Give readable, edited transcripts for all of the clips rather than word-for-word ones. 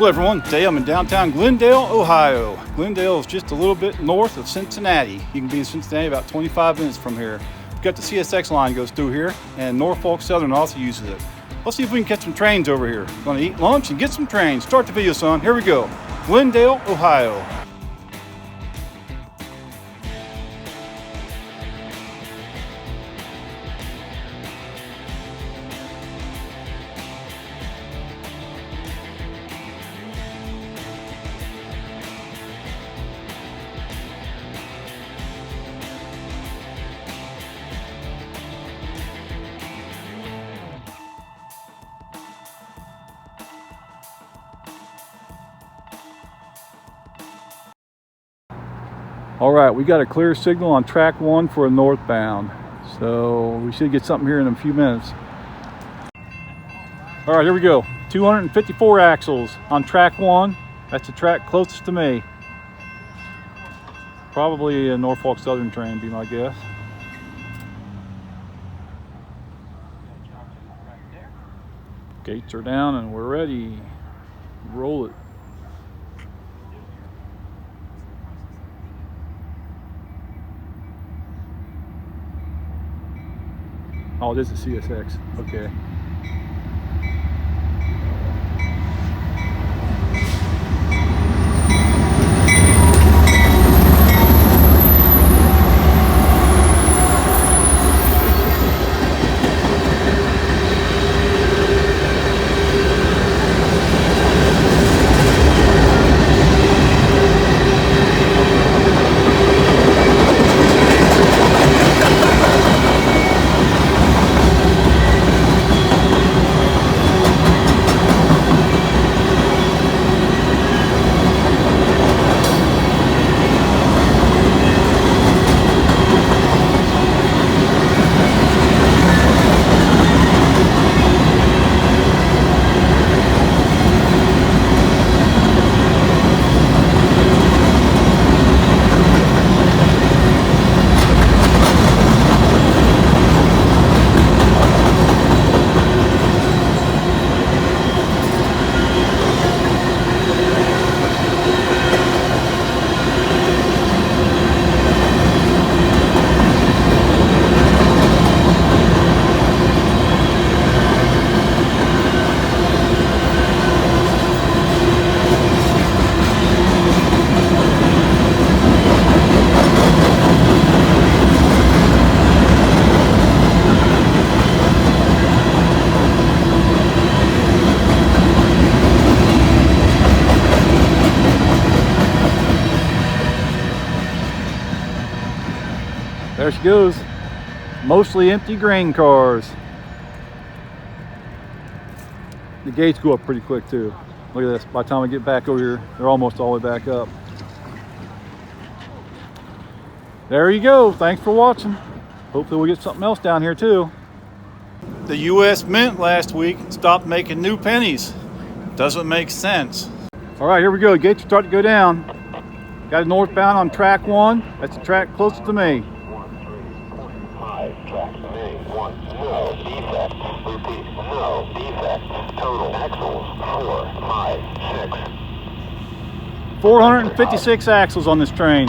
Hello everyone, today I'm in downtown Glendale, Ohio. Glendale is just a little bit north of Cincinnati. You can be in Cincinnati about 25 minutes from here. We've got the CSX line goes through here, and Norfolk Southern also uses it. Let's see if we can catch some trains over here. Gonna eat lunch and get some trains. Start the video, son. Here we go. Glendale, Ohio. All right, we got a clear signal on track 1 for a northbound. So we should get something here in a few minutes. All right, here we go. 254 axles on track 1. That's the track closest to me. Probably a Norfolk Southern train, be my guess. Gates are down and we're ready. Roll it. Oh, this is CSX. Okay. There she goes. Mostly empty grain cars. The gates go up pretty quick too. Look at this. By the time I get back over here, they're almost all the way back up. There you go. Thanks for watching. Hopefully we'll get something else down here too. The U.S. Mint last week stopped making new pennies. Doesn't make sense. All right, here we go. Gates are starting to go down. Got a northbound on track 1. That's the track closest to me. Track A, 1, no defect. Repeat, no defect. Total axles, 4, 5, 6. 456 axles on this train.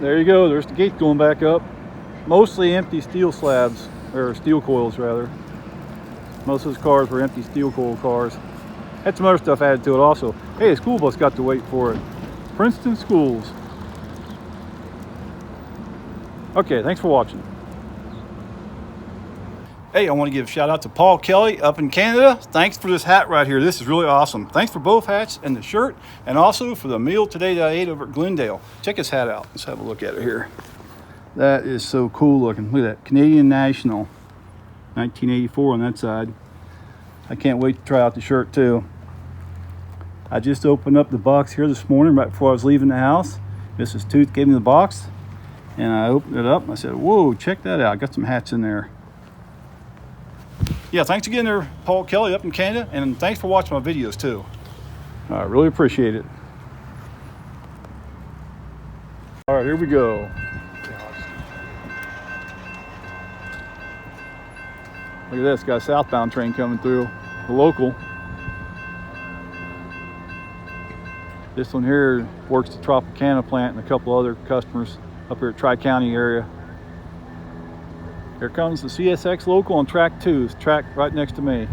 There you go, there's the gate going back up. Mostly empty steel slabs, or steel coils rather. Most of those cars were empty steel coil cars. Had some other stuff added to it also. Hey, the school bus got to wait for it. Princeton Schools. Okay, thanks for watching. Hey, I want to give a shout out to Paul Kelly up in Canada. Thanks for this hat right here. This is really awesome. Thanks for both hats and the shirt, and also for the meal today that I ate over at Glendale. Check this hat out. Let's have a look at it here. That is so cool looking. Look at that. Canadian National. 1984 on that side. I can't wait to try out the shirt too. I just opened up the box here this morning right before I was leaving the house. Mrs. Tooth gave me the box, and I opened it up and I said, whoa, check that out. I got some hats in there. Yeah, thanks again there, Paul Kelly up in Canada, and thanks for watching my videos too. I really appreciate it. All right, here we go. Look at this, got a southbound train coming through, the local. This one here works the Tropicana plant and a couple other customers up here at Tri-County area. Here comes the CSX local on track 2, it's track right next to me.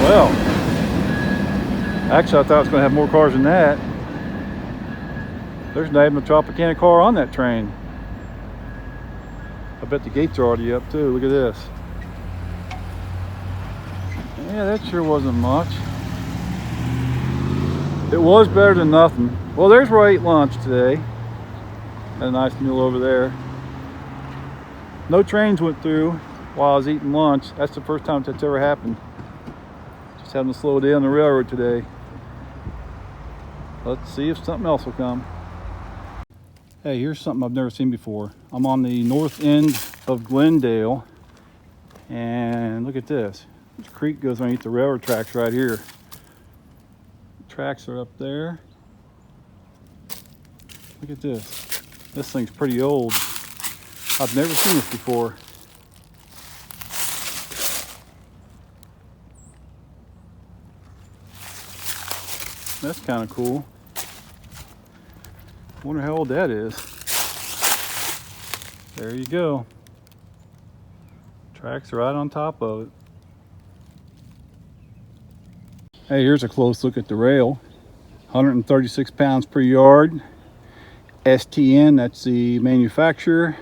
Well, actually I thought it was going to have more cars than that. There's not even a Tropicana car on that train. I bet the gates are already up too. Look at this. Yeah, that sure wasn't much. It was better than nothing. Well, there's where I ate lunch today. Had a nice meal over there. No trains went through while I was eating lunch. That's the first time that's ever happened. Just having a slow day on the railroad today. Let's see if something else will come. Hey, here's something I've never seen before. I'm on the north end of Glendale, and look at this. This creek goes underneath the railroad tracks right here. The tracks are up there. Look at this. This thing's pretty old. I've never seen this before. That's kind of cool. Wonder how old that is. There you go. Tracks right on top of it. Hey, here's a close look at the rail. 136 pounds per yard. STN, that's the manufacturer.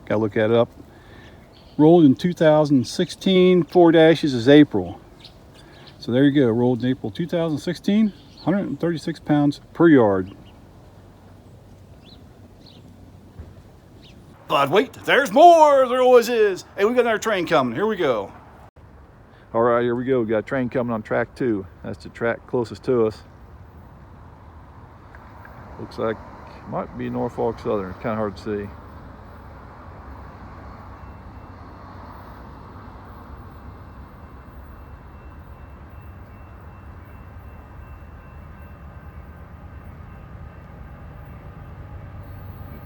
Gotta look that up. Rolled in 2016. 4 dashes is April. So there you go. Rolled in April 2016. 136 pounds per yard. But wait, there's more, there always is. Hey, we got another train coming, here we go. All right, here we go, we got a train coming on track 2. That's the track closest to us. Looks like it might be Norfolk Southern, kind of hard to see.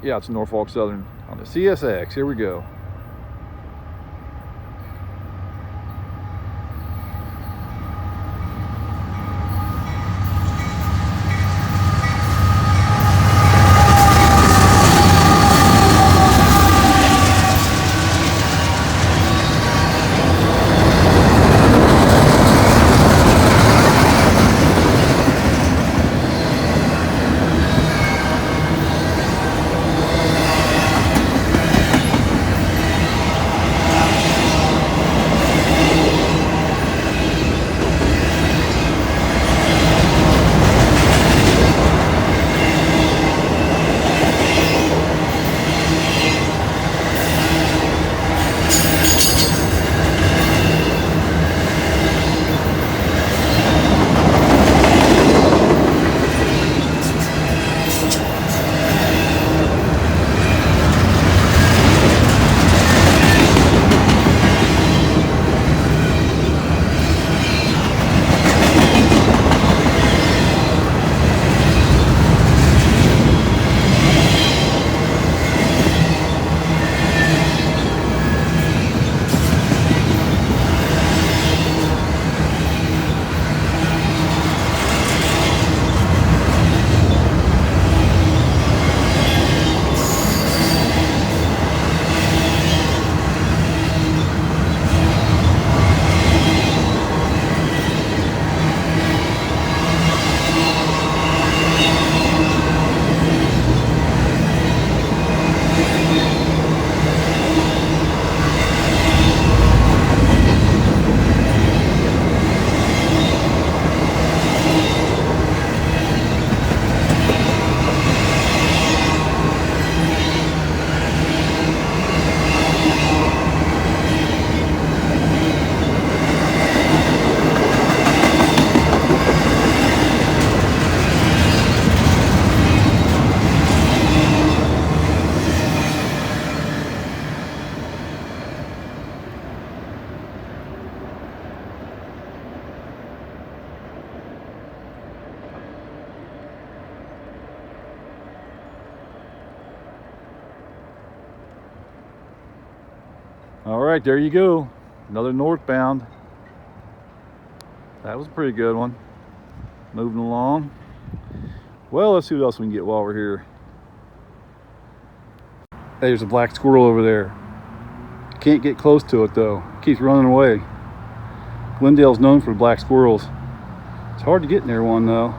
Yeah, it's Norfolk Southern on the CSX. Here we go. All right, there you go. Another northbound. That was a pretty good one. Moving along. Well, let's see what else we can get while we're here. Hey, there's a black squirrel over there. Can't get close to it though. It keeps running away. Glendale's known for black squirrels. It's hard to get near one though.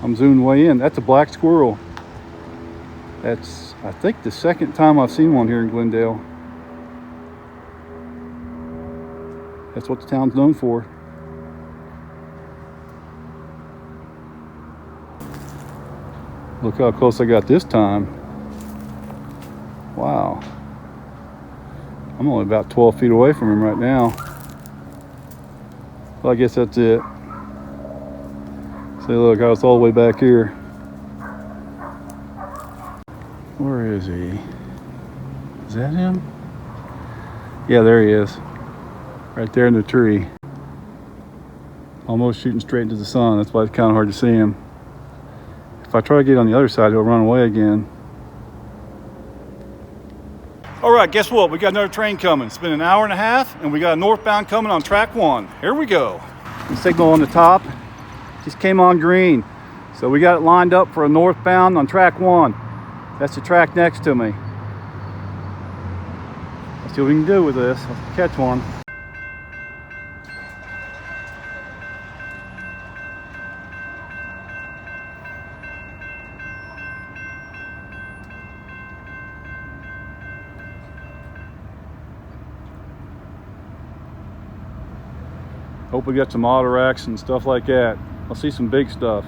I'm zoomed way in. That's a black squirrel. That's, I think, the second time I've seen one here in Glendale. That's what the town's known for. Look how close I got this time. Wow. I'm only about 12 feet away from him right now. Well, I guess that's it. See, look, I was all the way back here. Where is he? Is that him? Yeah, there he is. Right there in the tree. Almost shooting straight into the sun. That's why it's kind of hard to see him. If I try to get on the other side, he'll run away again. All right, guess what? We got another train coming. It's been an hour and a half, and we got a northbound coming on track 1. Here we go. The signal on the top just came on green. So we got it lined up for a northbound on track 1. That's the track next to me. Let's see what we can do with this. Let's catch one. Hope we got some auto racks and stuff like that. I'll see some big stuff.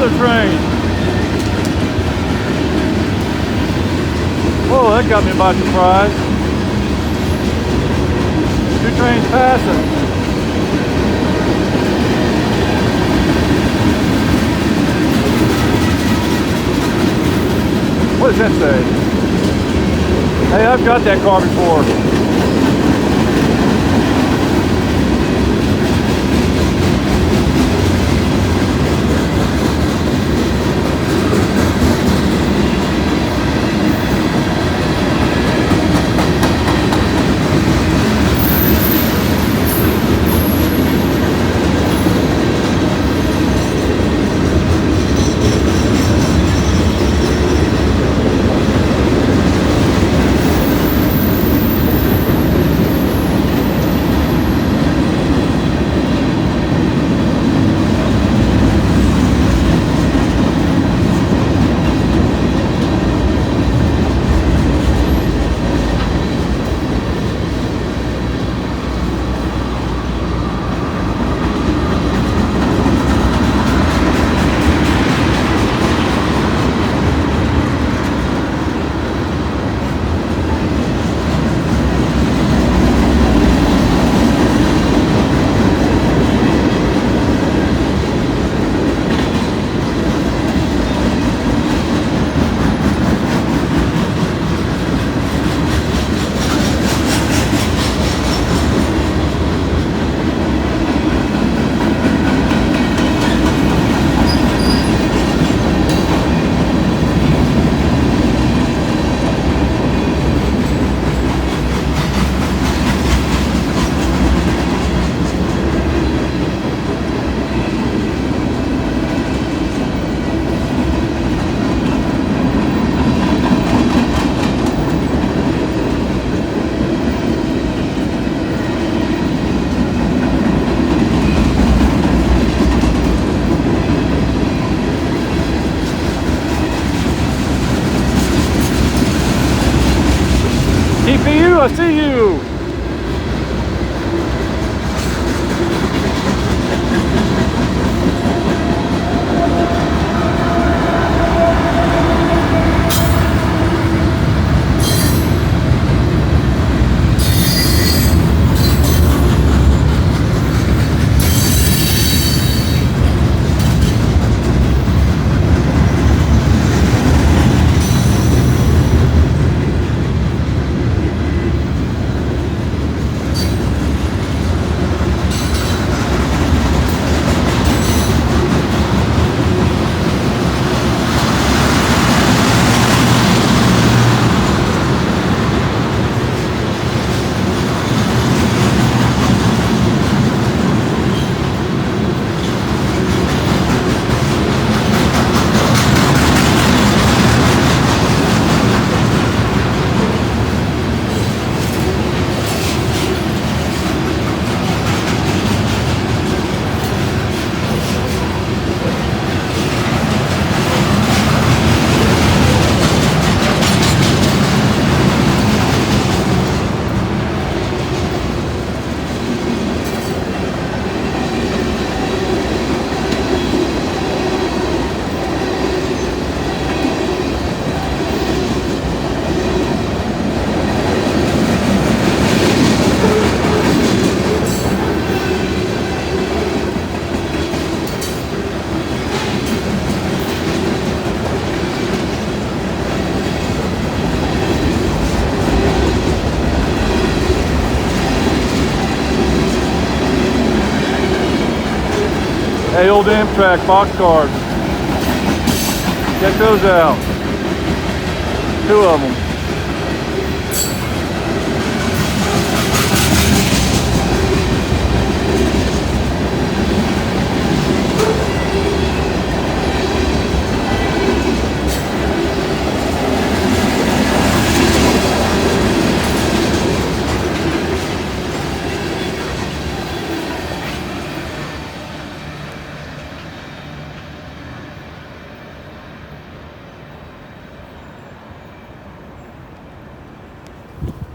another train. Whoa, that got me by surprise. 2 trains passing. What does that say? Hey, I've got that car before. DPU, I see you. Hey, old Amtrak boxcars. Check those out. 2 of them.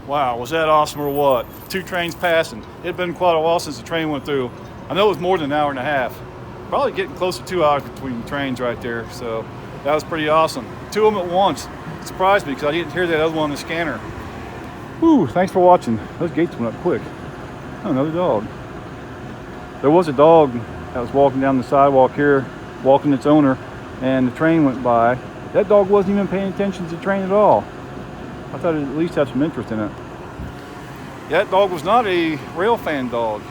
Wow, was that awesome or what? 2 trains passing. It had been quite a while since the train went through. I know it was more than an hour and a half. Probably getting close to 2 hours between trains right there. So that was pretty awesome. 2 of them at once. Surprised me because I didn't hear that other one on the scanner. Whew, thanks for watching. Those gates went up quick. Oh, another dog. There was a dog that was walking down the sidewalk here, walking its owner, and the train went by. That dog wasn't even paying attention to the train at all. I thought it at least had some interest in it. That dog was not a rail fan dog.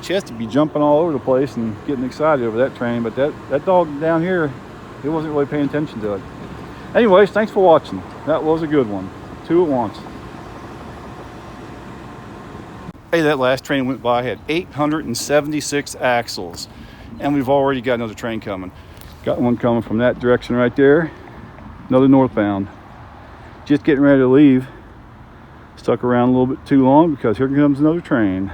She has to be jumping all over the place and getting excited over that train, but that dog down here, it wasn't really paying attention to it. Anyways, thanks for watching. That was a good one. 2 at once. Hey, that last train went by, had 876 axles, and we've already got another train coming. Got one coming from that direction right there, another northbound. Just getting ready to leave. Stuck around a little bit too long because here comes another train.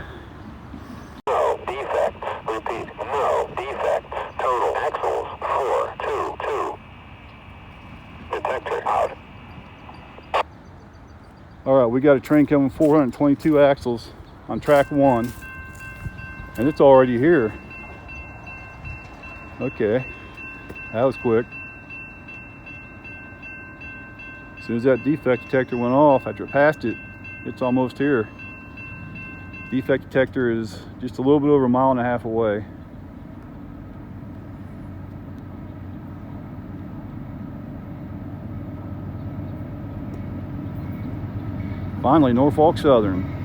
No defect. Repeat, no defect. Total axles 422. Detector out. All right, we got a train coming 422 axles on track 1, and it's already here. Okay, that was quick. As soon as that defect detector went off, after it passed it, it's almost here. Defect detector is just a little bit over 1.5 miles away. Finally, Norfolk Southern.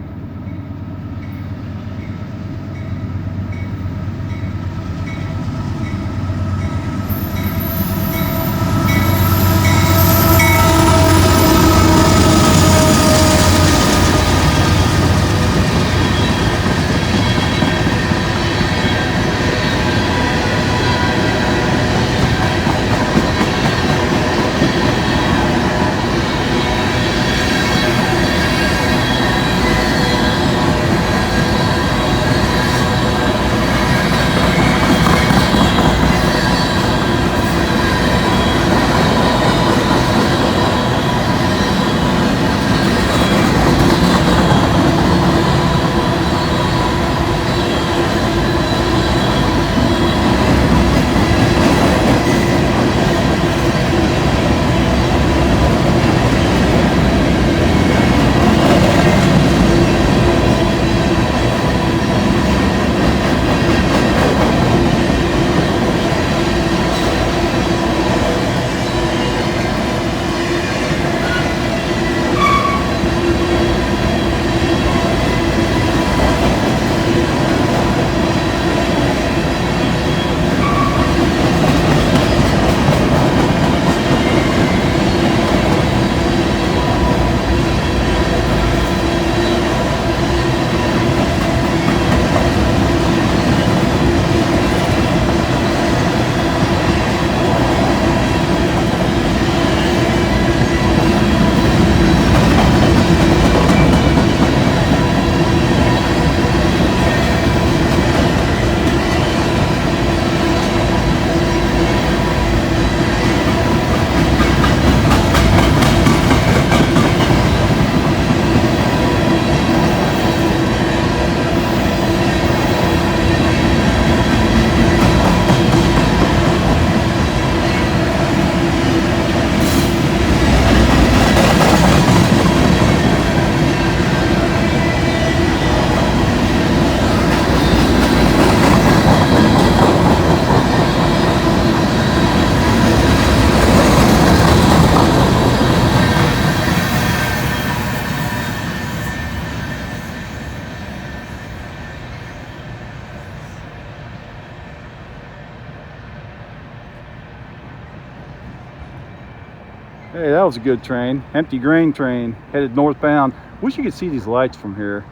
Hey, that was a good train. Empty grain train headed northbound. Wish you could see these lights from here.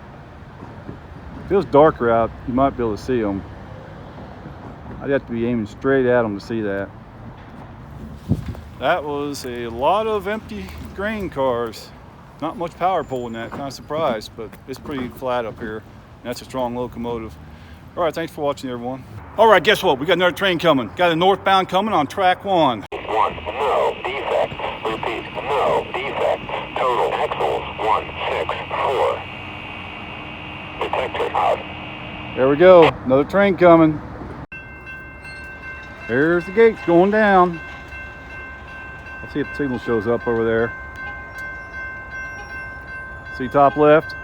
If it was darker out, you might be able to see them. I'd have to be aiming straight at them to see that. That was a lot of empty grain cars. Not much power pulling that, kind of surprised, but it's pretty flat up here. And that's a strong locomotive. All right, thanks for watching, everyone. All right, guess what? We got another train coming. Got a northbound coming on track 1. No defect. Repeat, no defect. Total axles 164. Detector out. There we go. Another train coming. There's the gates going down. Let's see if the signal shows up over there. See top left?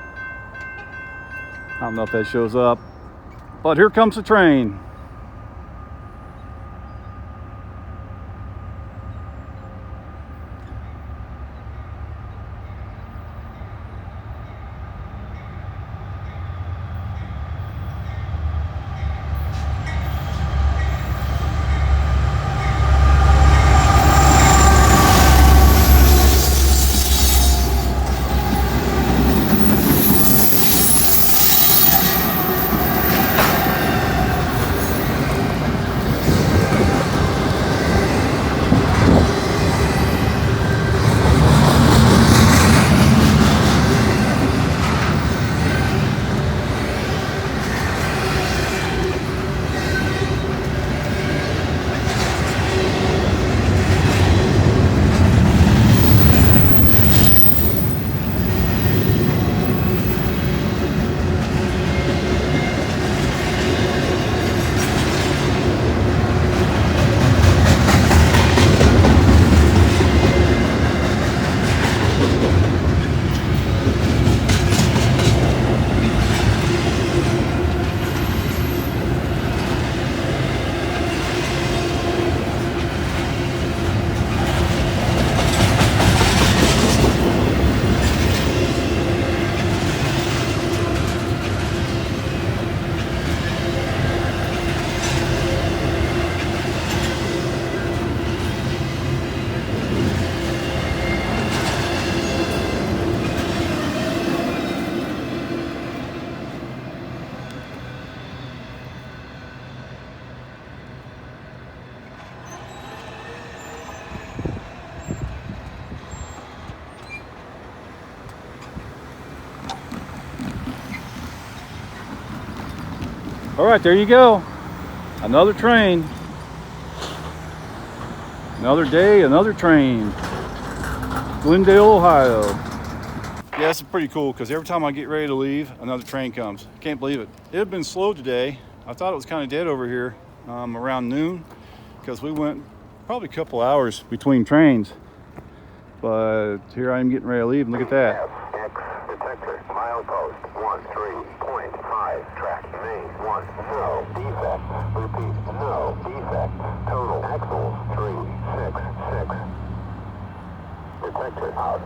I don't know if that shows up, but here comes the train. All right, there you go. Another train. Another day, another train. Glendale, Ohio. Yeah, this is pretty cool because every time I get ready to leave, another train comes. Can't believe it. It had been slow today. I thought it was kind of dead over here around noon because we went probably a couple hours between trains. But here I am getting ready to leave, and look at that. CSX detector, milepost 13.5, track main 1, no defect, repeat, no defect, total axles 366, detector out.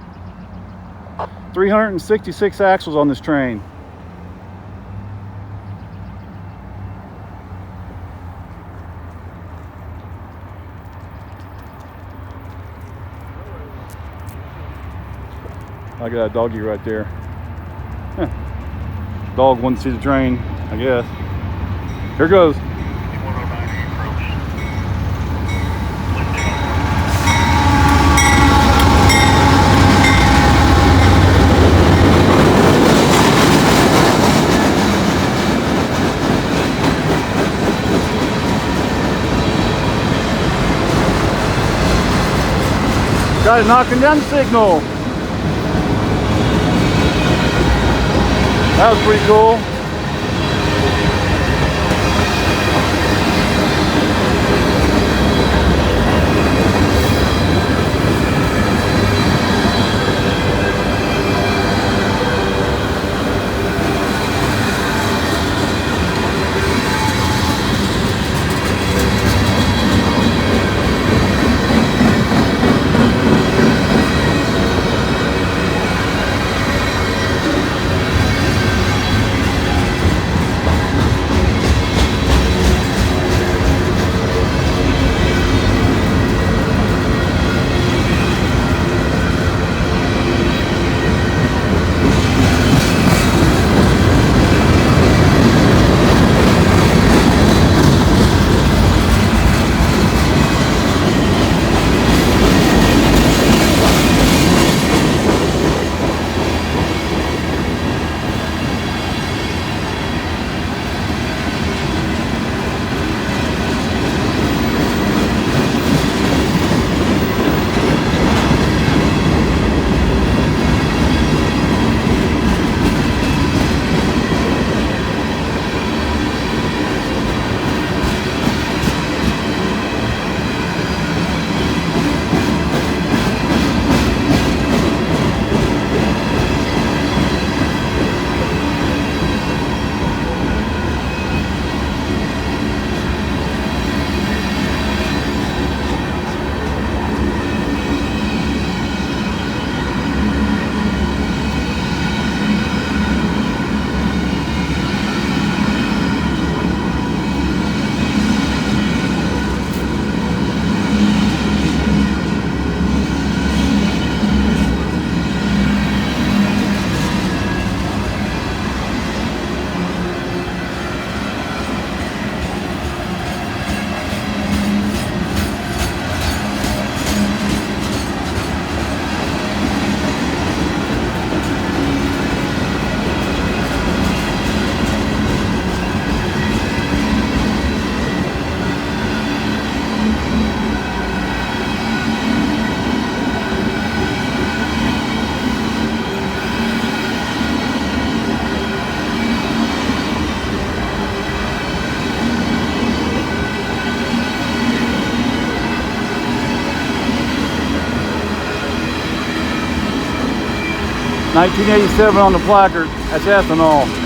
366 axles on this train. I got a doggy right there. Dog wants to see the train, I guess. Here goes. Got it knocking down the signal. That was pretty cool. 1987 on the placard. That's ethanol.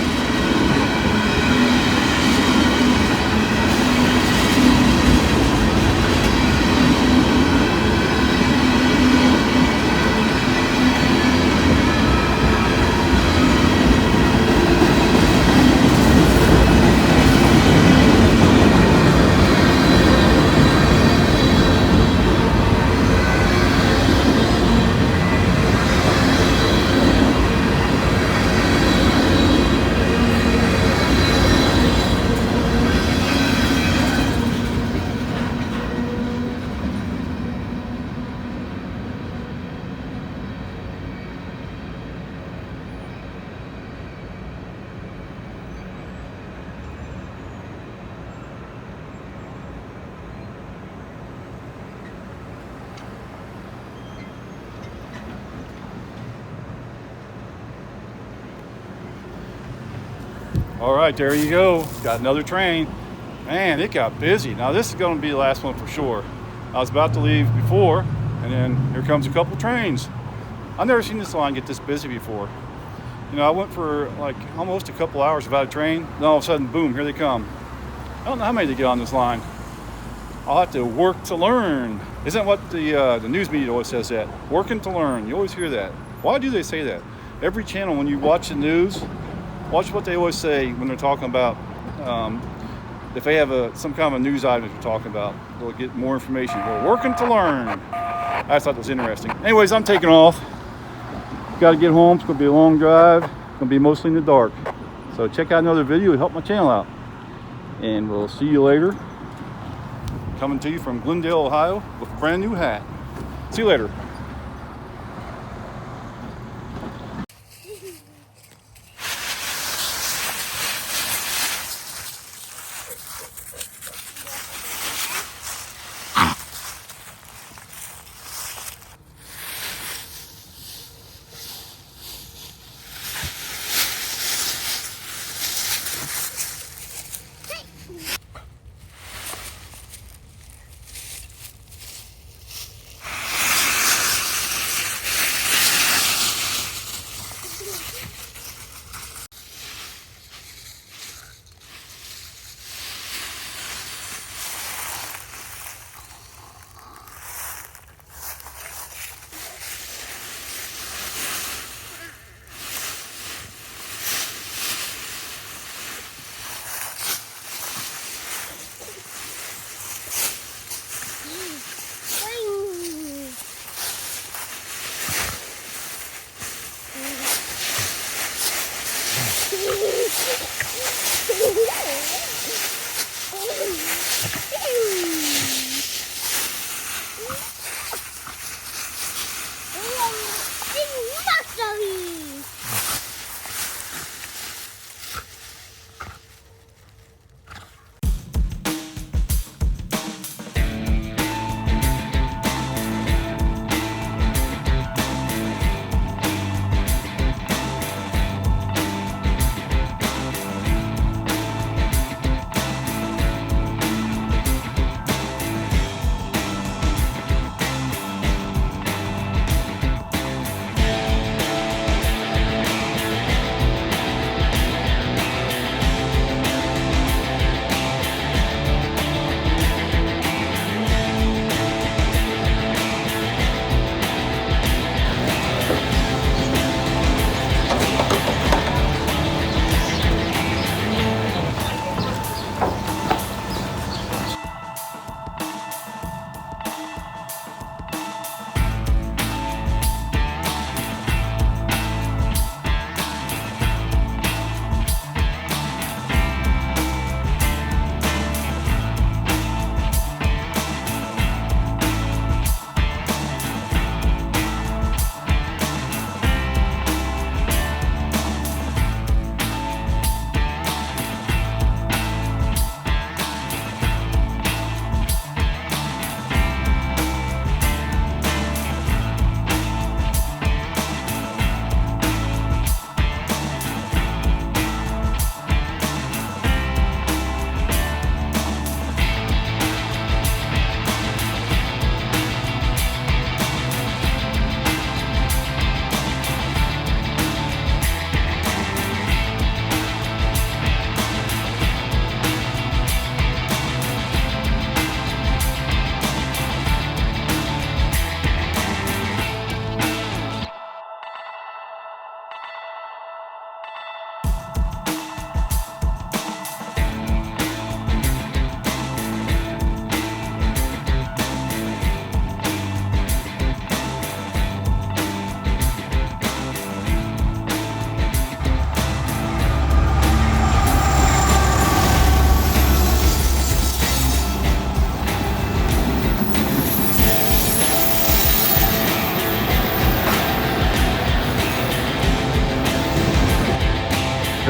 All right, there you go. Got another train. Man, it got busy. Now this is going to be the last one for sure. I was about to leave before, and then here comes a couple trains. I've never seen this line get this busy before. You know, I went for like almost a couple hours without a train. Then all of a sudden, boom, here they come. I don't know how many they get on this line. I'll have to work to learn. Isn't that what the news media always says that? Working to learn. You always hear that. Why do they say that? Every channel, when you watch the news, watch what they always say when they're talking about, if they have some kind of a news item they're talking about, they'll get more information. We're working to learn. I thought that was interesting. Anyways, I'm taking off. Got to get home. It's going to be a long drive. It's going to be mostly in the dark. So check out another video and help my channel out. And we'll see you later. Coming to you from Glendale, Ohio with a brand new hat. See you later.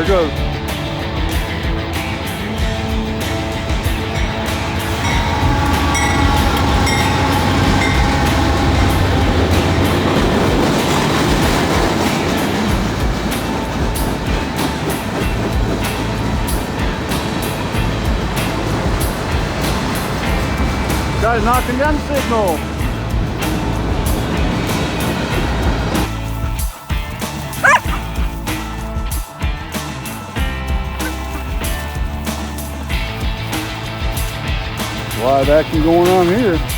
goes. Guy's knocking down the signal. A lot of action going on here.